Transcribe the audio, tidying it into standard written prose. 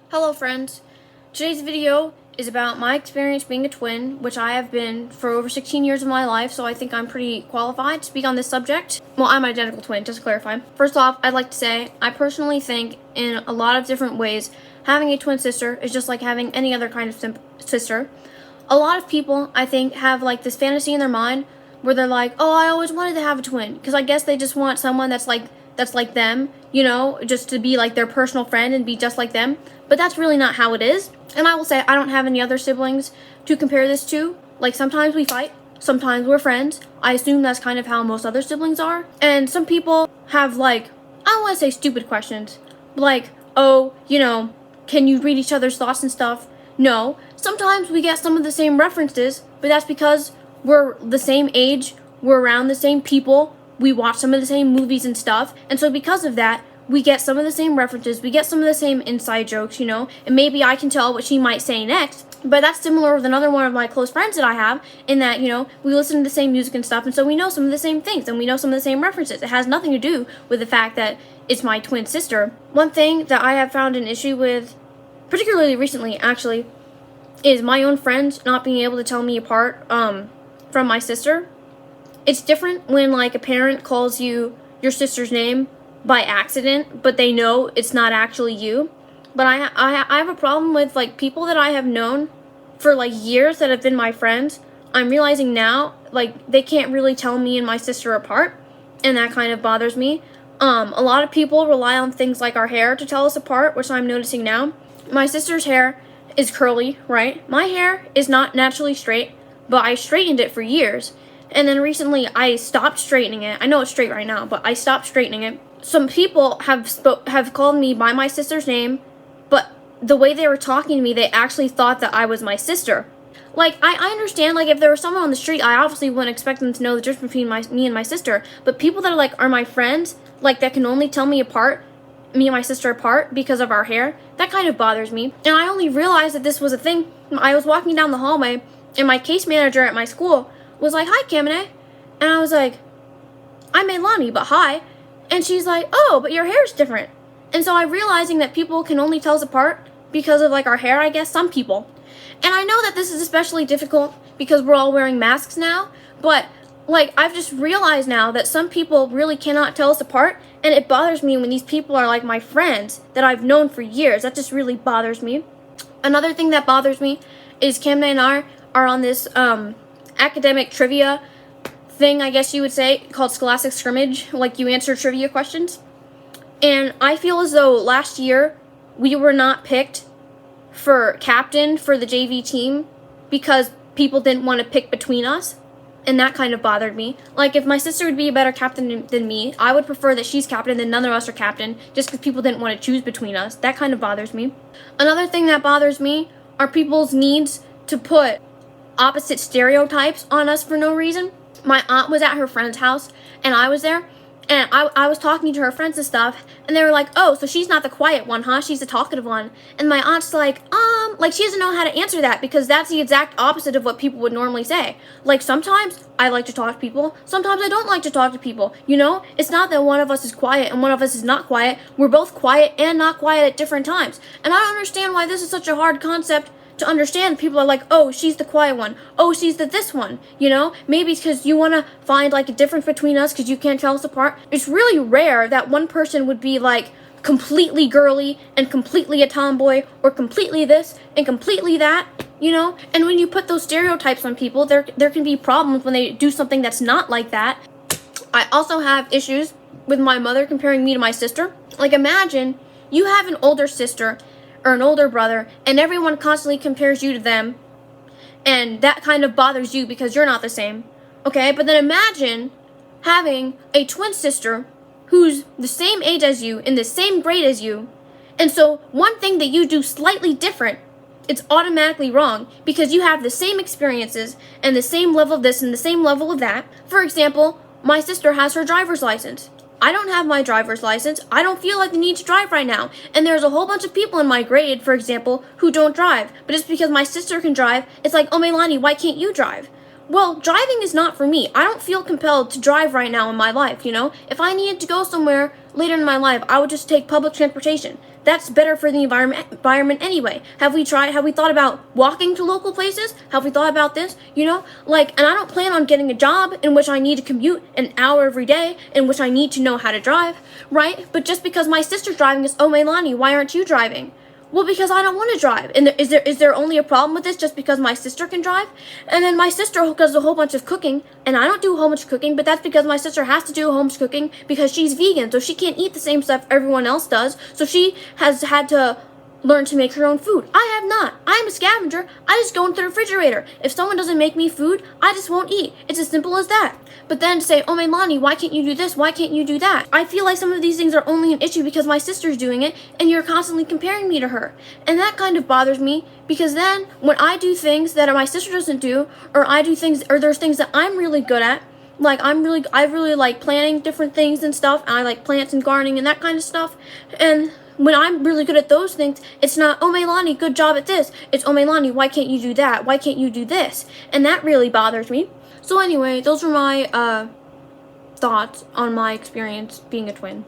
Hello friends, today's video is about my experience being a twin, which I have been for over 16 years of my life, so I think I'm pretty qualified to speak on this subject. Well, I'm an identical twin, just to clarify. First off, I'd like to say, I personally think in a lot of different ways, having a twin sister is just like having any other kind of sister. A lot of people, I think, have like this fantasy in their mind where they're like, oh, I always wanted to have a twin, because I guess they just want someone that's like them, you know, just to be like their personal friend and be just like them. But that's really not how it is. And I will say I don't have any other siblings to compare this to. Like, sometimes we fight, sometimes we're friends. I assume that's kind of how most other siblings are. And some people have, like, I don't want to say stupid questions, like, oh, you know, can you read each other's thoughts and stuff? No. Sometimes we get some of the same references, but that's because we're the same age, we're around the same people, we watch some of the same movies and stuff, and so because of that, we get some of the same references, we get some of the same inside jokes, you know, and maybe I can tell what she might say next. But that's similar with another one of my close friends that I have, in that, you know, we listen to the same music and stuff, and so we know some of the same things, and we know some of the same references. It has nothing to do with the fact that it's my twin sister. One thing that I have found an issue with, particularly recently, actually, is my own friends not being able to tell me apart from my sister. It's different when, like, a parent calls you your sister's name by accident, but they know it's not actually you. But I have a problem with, like, people that I have known for, like, years that have been my friends. I'm realizing now, like, they can't really tell me and my sister apart, and that kind of bothers me. A lot of people rely on things like our hair to tell us apart, which I'm noticing now. My sister's hair is curly, right? My hair is not naturally straight, but I straightened it for years. And then recently I stopped straightening it. I know it's straight right now, but I stopped straightening it. Some people have called me by my sister's name, but the way they were talking to me, they actually thought that I was my sister. Like, I understand, like, if there was someone on the street, I obviously wouldn't expect them to know the difference between me and my sister. But people that are my friends, like, that can only tell me and my sister apart because of our hair, that kind of bothers me. And I only realized that this was a thing. I was walking down the hallway, and my case manager at my school was like, hi, Kamine. And I was like, I'm Meilani, but hi. And she's like, oh, but your hair's different. And so I'm realizing that people can only tell us apart because of, like, our hair, I guess, some people. And I know that this is especially difficult because we're all wearing masks now, but, like, I've just realized now that some people really cannot tell us apart, and it bothers me when these people are, like, my friends that I've known for years. That just really bothers me. Another thing that bothers me is Kamine and I are on this academic trivia thing, I guess you would say, called Scholastic Scrimmage, like you answer trivia questions. And I feel as though last year we were not picked for captain for the JV team because people didn't want to pick between us, and that kind of bothered me. Like, if my sister would be a better captain than me, I would prefer that she's captain than none of us are captain, just because people didn't want to choose between us. That kind of bothers me. Another thing that bothers me are people's needs to put opposite stereotypes on us for no reason. My aunt was at her friend's house, and I was there, and I was talking to her friends and stuff, and they were like, oh, so she's not the quiet one, huh? She's the talkative one. And my aunt's like she doesn't know how to answer that, because that's the exact opposite of what people would normally say. Like, sometimes I like to talk to people, sometimes I don't like to talk to people, you know? It's not that one of us is quiet and one of us is not quiet. We're both quiet and not quiet at different times. And I don't understand why this is such a hard concept to understand. People are like, oh, she's the quiet one. Oh, she's the this one. You know, maybe it's because you want to find, like, a difference between us because you can't tell us apart. It's really rare that one person would be, like, completely girly and completely a tomboy, or completely this and completely that, you know? And when you put those stereotypes on people, there can be problems when they do something that's not like that. I also have issues with my mother comparing me to my sister. Like, imagine you have an older sister or an older brother, and everyone constantly compares you to them, and that kind of bothers you because you're not the same, okay? But then imagine having a twin sister who's the same age as you, in the same grade as you, and so one thing that you do slightly different, it's automatically wrong because you have the same experiences and the same level of this and the same level of that. For example, my sister has her driver's license. I don't have my driver's license. I don't feel like the need to drive right now. And there's a whole bunch of people in my grade, for example, who don't drive. But it's because my sister can drive. It's like, oh, Meilani, why can't you drive? Well, driving is not for me. I don't feel compelled to drive right now in my life, you know? If I needed to go somewhere, later in my life, I would just take public transportation. That's better for the environment anyway. Have we thought about walking to local places? Have we thought about this? You know, like, and I don't plan on getting a job in which I need to commute an hour every day, in which I need to know how to drive, right? But just because my sister's driving is, oh, Meilani, why aren't you driving? Well, because I don't want to drive. And is there only a problem with this just because my sister can drive? And then my sister does a whole bunch of cooking, and I don't do a whole bunch of cooking, but that's because my sister has to do a whole bunch of cooking because she's vegan, so she can't eat the same stuff everyone else does. So she has had to learn to make her own food. I have not. I am a scavenger. I just go into the refrigerator. If someone doesn't make me food, I just won't eat. It's as simple as that. But then to say, oh, Meilani, why can't you do this? Why can't you do that? I feel like some of these things are only an issue because my sister's doing it and you're constantly comparing me to her. And that kind of bothers me because then when I do things that my sister doesn't do, or I do things, or there's things that I'm really good at, like I really like planting different things and stuff, and I like plants and gardening and that kind of stuff. And when I'm really good at those things, it's not, oh, Meilani, good job at this. It's, oh, Meilani, why can't you do that? Why can't you do this? And that really bothers me. So anyway, those are my thoughts on my experience being a twin.